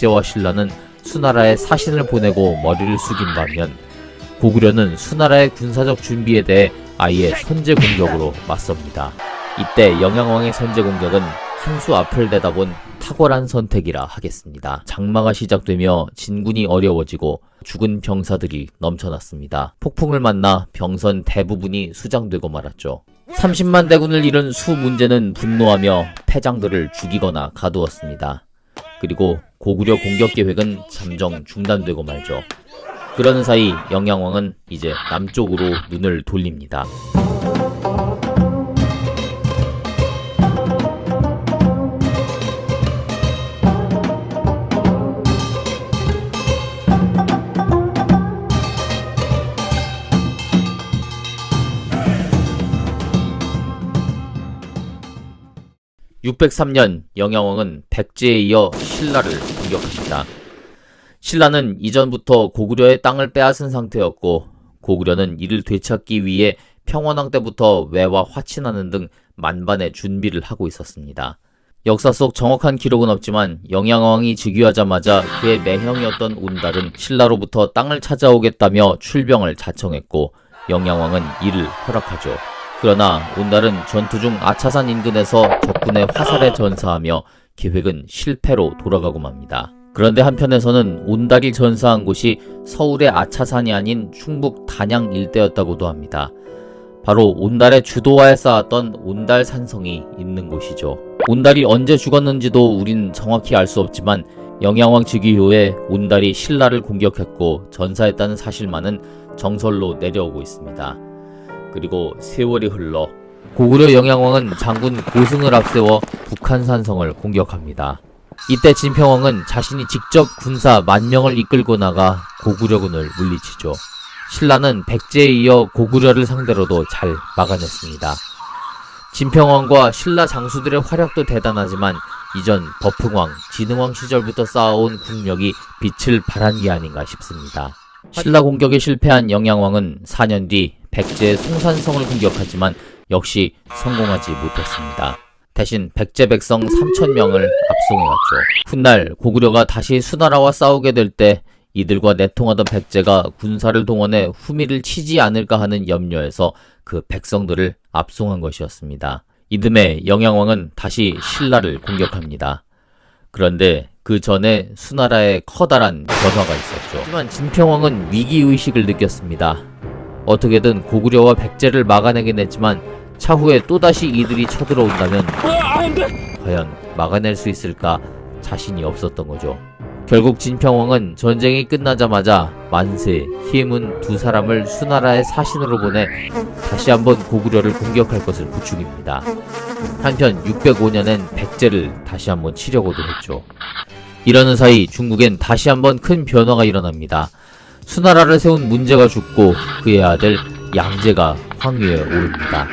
백제와 신라는 수나라에 사신을 보내고 머리를 숙인 반면 고구려는 수나라의 군사적 준비에 대해 아예 선제 공격으로 맞섭니다. 이때 영양왕의 선제 공격은 한 수 앞을 내다본 탁월한 선택이라 하겠습니다. 장마가 시작되며 진군이 어려워지고 죽은 병사들이 넘쳐났습니다. 폭풍을 만나 병선 대부분이 수장되고 말았죠. 30만 대군을 잃은 수 문제는 분노하며 패장들을 죽이거나 가두었습니다. 그리고 고구려 공격 계획은 잠정 중단되고 말죠. 그러는 사이 영양왕은 이제 남쪽으로 눈을 돌립니다. (603년) 영양왕은 백제에 이어 신라를 공격합니다. 신라는 이전부터 고구려의 땅을 빼앗은 상태였고 고구려는 이를 되찾기 위해 평원왕 때부터 왜와 화친하는 등 만반의 준비를 하고 있었습니다. 역사 속 정확한 기록은 없지만 영양왕이 즉위하자마자 그의 매형이었던 온달은 신라로부터 땅을 찾아오겠다며 출병을 자청했고 영양왕은 이를 허락하죠. 그러나 온달은 전투 중 아차산 인근에서 적군의 화살에 전사하며 계획은 실패로 돌아가고 맙니다. 그런데 한편에서는 온달이 전사한 곳이 서울의 아차산이 아닌 충북 단양 일대였다고도 합니다. 바로 온달의 주도하에 쌓았던 온달 산성이 있는 곳이죠. 온달이 언제 죽었는지도 우린 정확히 알 수 없지만 영양왕 즉위 후에 온달이 신라를 공격했고 전사했다는 사실만은 정설로 내려오고 있습니다. 그리고 세월이 흘러 고구려 영양왕은 장군 고승을 앞세워 북한산성을 공격합니다. 이때 진평왕은 자신이 직접 군사 10,000명을 이끌고 나가 고구려군을 물리치죠. 신라는 백제에 이어 고구려를 상대로도 잘 막아냈습니다. 진평왕과 신라 장수들의 활약도 대단하지만 이전 버풍왕, 진흥왕 시절부터 쌓아온 국력이 빛을 발한 게 아닌가 싶습니다. 신라 공격에 실패한 영양왕은 4년 뒤 백제의 송산성을 공격하지만 역시 성공하지 못했습니다. 대신 백제 백성 3,000명을 압송해갔죠. 훗날 고구려가 다시 수나라와 싸우게 될 때 이들과 내통하던 백제가 군사를 동원해 후미를 치지 않을까 하는 염려에서 그 백성들을 압송한 것이었습니다. 이듬해 영양왕은 다시 신라를 공격합니다. 그런데 그 전에 수나라에 커다란 변화가 있었죠. 하지만 진평왕은 위기의식을 느꼈습니다. 어떻게든 고구려와 백제를 막아내긴 했지만 차후에 또다시 이들이 쳐들어온다면 과연 막아낼 수 있을까 자신이 없었던 거죠. 결국 진평왕은 전쟁이 끝나자마자 만세, 희문 두 사람을 수나라의 사신으로 보내 다시 한번 고구려를 공격할 것을 부추깁니다. 한편 605년엔 백제를 다시 한번 치려고도 했죠. 이러는 사이 중국엔 다시 한번 큰 변화가 일어납니다. 수나라를 세운 문제가 죽고 그의 아들 양제가 황위에 오릅니다.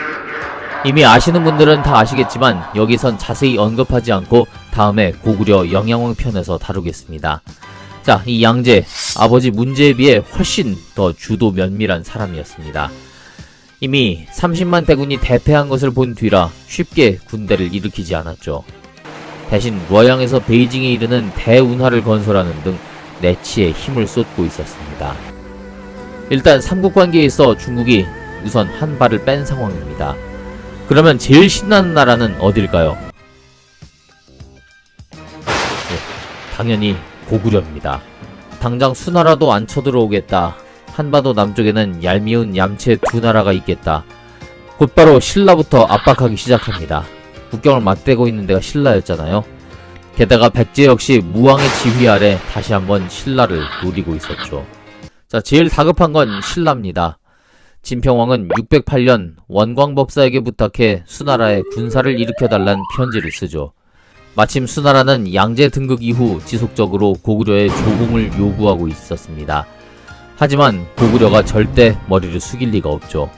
이미 아시는 분들은 다 아시겠지만 여기선 자세히 언급하지 않고 다음에 고구려 영양왕 편에서 다루겠습니다. 자, 이 양제, 아버지 문제에 비해 훨씬 더 주도 면밀한 사람이었습니다. 이미 30만 대군이 대패한 것을 본 뒤라 쉽게 군대를 일으키지 않았죠. 대신 루어양에서 베이징에 이르는 대운하를 건설하는 등 내치에 힘을 쏟고 있었습니다. 일단 삼국관계에 있어 중국이 우선 한 발을 뺀 상황입니다. 그러면 제일 신나는 나라는 어딜까요? 당연히 고구려입니다. 당장 수나라도 안 쳐들어오겠다. 한반도 남쪽에는 얄미운 얌체 두 나라가 있겠다. 곧바로 신라부터 압박하기 시작합니다. 국경을 맞대고 있는 데가 신라였잖아요. 게다가 백제 역시 무왕의 지휘 아래 다시 한번 신라를 노리고 있었죠. 자, 제일 다급한 건 신라입니다. 진평왕은 608년 원광법사에게 부탁해 수나라에 군사를 일으켜달란 편지를 쓰죠. 마침 수나라는 양제 등극 이후 지속적으로 고구려의 조공을 요구하고 있었습니다. 하지만 고구려가 절대 머리를 숙일 리가 없죠.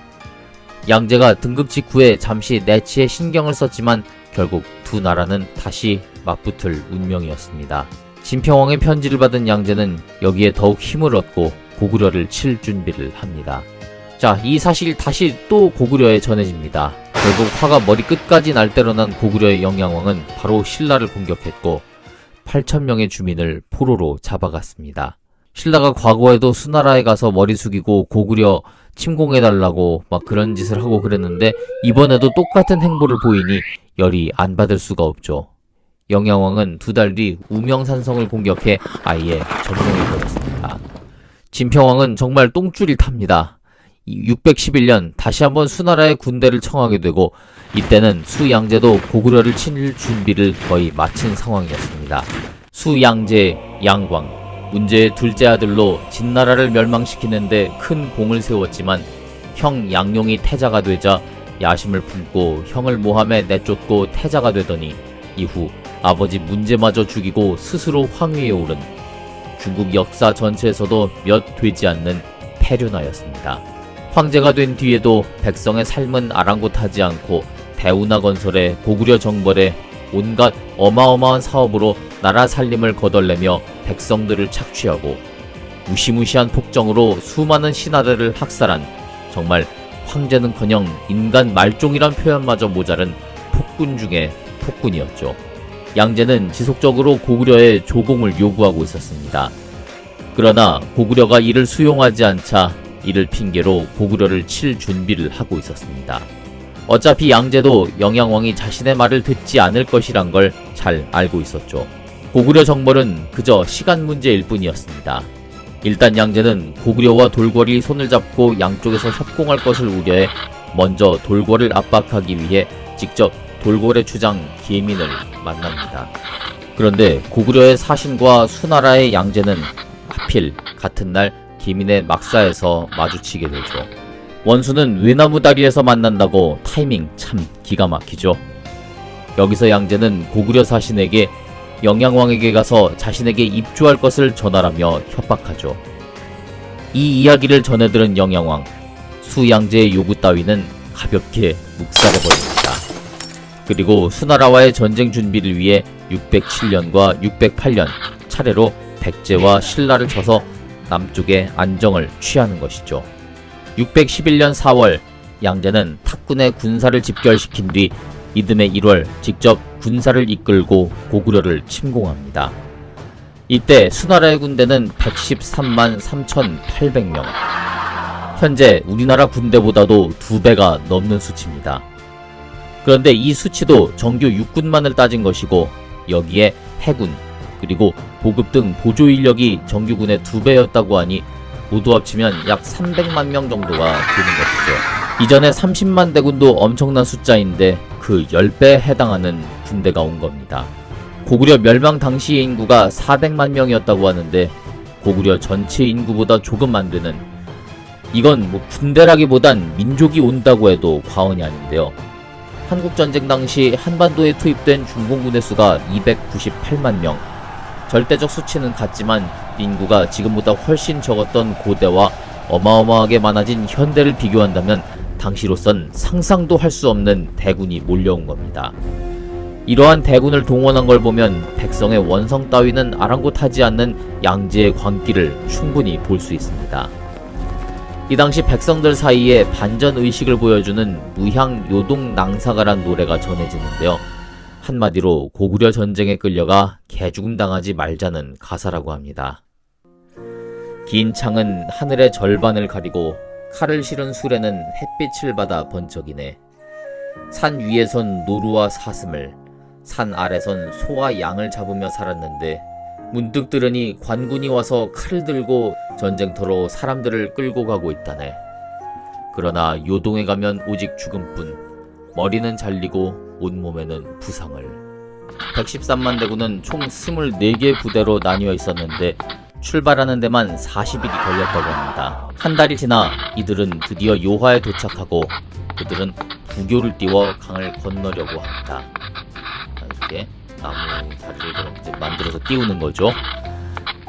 양제가 등극 직후에 잠시 내치에 신경을 썼지만 결국 두 나라는 다시 맞붙을 운명이었습니다. 진평왕의 편지를 받은 양제는 여기에 더욱 힘을 얻고 고구려를 칠 준비를 합니다. 자, 이 사실이 다시 또 고구려에 전해집니다. 결국 화가 머리 끝까지 날 대로 난 고구려의 영양왕은 바로 신라를 공격했고 8,000명의 주민을 포로로 잡아갔습니다. 신라가 과거에도 수나라에 가서 머리 숙이고 고구려 침공해달라고 막 그런 짓을 하고 그랬는데 이번에도 똑같은 행보를 보이니 열이 안 받을 수가 없죠. 영양왕은 2달 뒤 우명산성을 공격해 아예 점령해버렸습니다. 진평왕은 정말 똥줄이 탑니다. 611년 다시 한번 수나라의 군대를 청하게 되고 이때는 수양제도 고구려를 칠 준비를 거의 마친 상황이었습니다. 수양제, 양광, 문제의 둘째 아들로 진나라를 멸망시키는데 큰 공을 세웠지만 형 양용이 태자가 되자 야심을 품고 형을 모함에 내쫓고 태자가 되더니 이후 아버지 문제마저 죽이고 스스로 황위에 오른 중국 역사 전체에서도 몇 되지 않는 패륜하였습니다. 황제가 된 뒤에도 백성의 삶은 아랑곳하지 않고 대운하 건설에 고구려 정벌에 온갖 어마어마한 사업으로 나라 살림을 거덜내며 백성들을 착취하고 무시무시한 폭정으로 수많은 신하들을 학살한 정말 황제는커녕 인간 말종이란 표현마저 모자른 폭군 중에 폭군이었죠. 양제는 지속적으로 고구려에 조공을 요구하고 있었습니다. 그러나 고구려가 이를 수용하지 않자 이를 핑계로 고구려를 칠 준비를 하고 있었습니다. 어차피 양제도 영양왕이 자신의 말을 듣지 않을 것이란 걸 잘 알고 있었죠. 고구려 정벌은 그저 시간 문제일 뿐이었습니다. 일단 양제는 고구려와 돌궐이 손을 잡고 양쪽에서 협공할 것을 우려해 먼저 돌궐을 압박하기 위해 직접 돌궐의 주장 계민을 만납니다. 그런데 고구려의 사신과 수나라의 양제는 하필 같은 날 계민의 막사에서 마주치게 되죠. 원수는 외나무 다리에서 만난다고 타이밍 참 기가 막히죠. 여기서 양제는 고구려 사신에게 영양왕에게 가서 자신에게 입주할 것을 전하라며 협박하죠. 이 이야기를 전해들은 영양왕, 수양제의 요구 따위는 가볍게 묵살해버립니다. 그리고 수나라와의 전쟁 준비를 위해 607년과 608년 차례로 백제와 신라를 쳐서 남쪽의 안정을 취하는 것이죠. 611년 4월 양제는 탁군의 군사를 집결시킨 뒤 이듬해 1월 직접 군사를 이끌고 고구려를 침공합니다. 이때 수나라의 군대는 113만 3,800명. 현재 우리나라 군대보다도 2배가 넘는 수치입니다. 그런데 이 수치도 정규 육군만을 따진 것이고 여기에 해군 그리고 보급 등 보조 인력이 정규군의 2배였다고 하니 모두 합치면 약 300만 명 정도가 되는 것이죠. 이전에 30만 대군도 엄청난 숫자인데 그 10배에 해당하는 군대가 온 겁니다. 고구려 멸망 당시의 인구가 400만 명이었다고 하는데 고구려 전체 인구보다 조금 안 되는, 이건 군대라기보단 민족이 온다고 해도 과언이 아닌데요. 한국전쟁 당시 한반도에 투입된 중공군의 수가 298만 명. 절대적 수치는 같지만 인구가 지금보다 훨씬 적었던 고대와 어마어마하게 많아진 현대를 비교한다면 당시로선 상상도 할 수 없는 대군이 몰려온 겁니다. 이러한 대군을 동원한 걸 보면 백성의 원성 따위는 아랑곳하지 않는 양제의 광기를 충분히 볼 수 있습니다. 이 당시 백성들 사이에 반전의식을 보여주는 무향 요동 낭사가란 노래가 전해지는데요. 한마디로 고구려 전쟁에 끌려가 개죽음 당하지 말자는 가사라고 합니다. 긴 창은 하늘의 절반을 가리고 칼을 실은 수레는 햇빛을 받아 번쩍이네. 산 위에선 노루와 사슴을, 산 아래선 소와 양을 잡으며 살았는데 문득 들으니 관군이 와서 칼을 들고 전쟁터로 사람들을 끌고 가고 있다네. 그러나 요동에 가면 오직 죽음뿐, 머리는 잘리고 온몸에는 부상을. 113만 대군은 총 24개 부대로 나뉘어 있었는데 출발하는 데만 40일이 걸렸다고 합니다. 한 달이 지나 이들은 드디어 요하에 도착하고 그들은 부교를 띄워 강을 건너려고 합니다. 이렇게 나무 다리를 이제 만들어서 띄우는 거죠.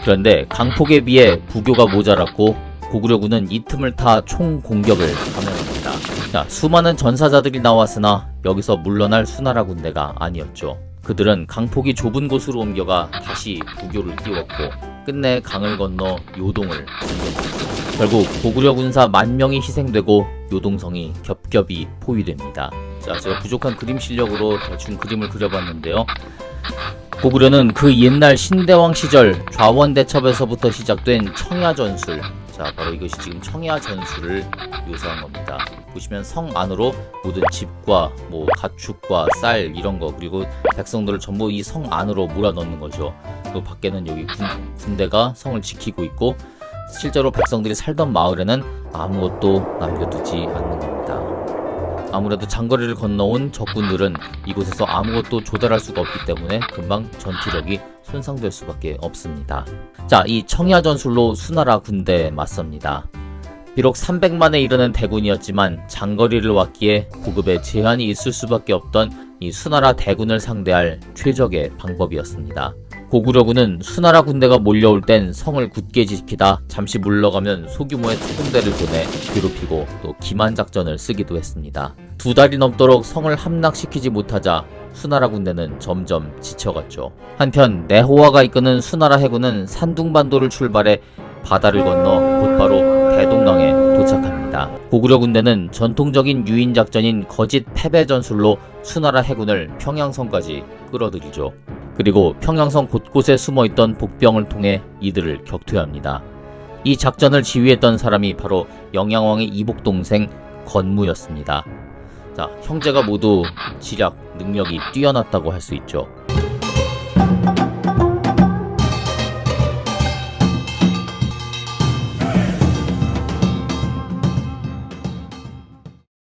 그런데 강폭에 비해 부교가 모자랐고 고구려군은 이 틈을 타 총 공격을 감행합니다. 자, 수많은 전사자들이 나왔으나 여기서 물러날 수나라 군대가 아니었죠. 그들은 강폭이 좁은 곳으로 옮겨가 다시 부교를 띄웠고 끝내 강을 건너 요동을 공격합니다. 결국 고구려 군사 10,000명이 희생되고 요동성이 겹겹이 포위됩니다. 자, 제가 부족한 그림 실력으로 대충 그림을 그려봤는데요. 고구려는 그 옛날 신대왕 시절 좌원대첩에서부터 시작된 청야전술, 자 바로 이것이 지금 청야전술을 묘사한 겁니다. 보시면 성 안으로 모든 집과 뭐 가축과 쌀 이런거, 그리고 백성들을 전부 이 성 안으로 몰아넣는 거죠. 또 밖에는 여기 군대가 성을 지키고 있고, 실제로 백성들이 살던 마을에는 아무것도 남겨두지 않는 겁니다. 아무래도 장거리를 건너온 적군들은 이곳에서 아무것도 조달할 수가 없기 때문에 금방 전투력이 손상될 수밖에 없습니다. 자, 이 청야전술로 수나라 군대에 맞섭니다. 비록 300만에 이르는 대군이었지만 장거리를 왔기에 보급에 제한이 있을 수밖에 없던 이 수나라 대군을 상대할 최적의 방법이었습니다. 고구려군은 수나라 군대가 몰려올 땐 성을 굳게 지키다 잠시 물러가면 소규모의 특공대를 보내 괴롭히고 또 기만작전을 쓰기도 했습니다. 2달이 넘도록 성을 함락시키지 못하자 수나라 군대는 점점 지쳐갔죠. 한편 내호화가 이끄는 수나라 해군은 산둥반도를 출발해 바다를 건너 곧바로 대동강에 도착합니다. 고구려 군대는 전통적인 유인작전인 거짓 패배 전술로 수나라 해군을 평양성까지 끌어들이죠. 그리고 평양성 곳곳에 숨어있던 복병을 통해 이들을 격퇴합니다. 이 작전을 지휘했던 사람이 바로 영양왕의 이복 동생 건무였습니다. 자, 형제가 모두 지략 능력이 뛰어났다고 할 수 있죠.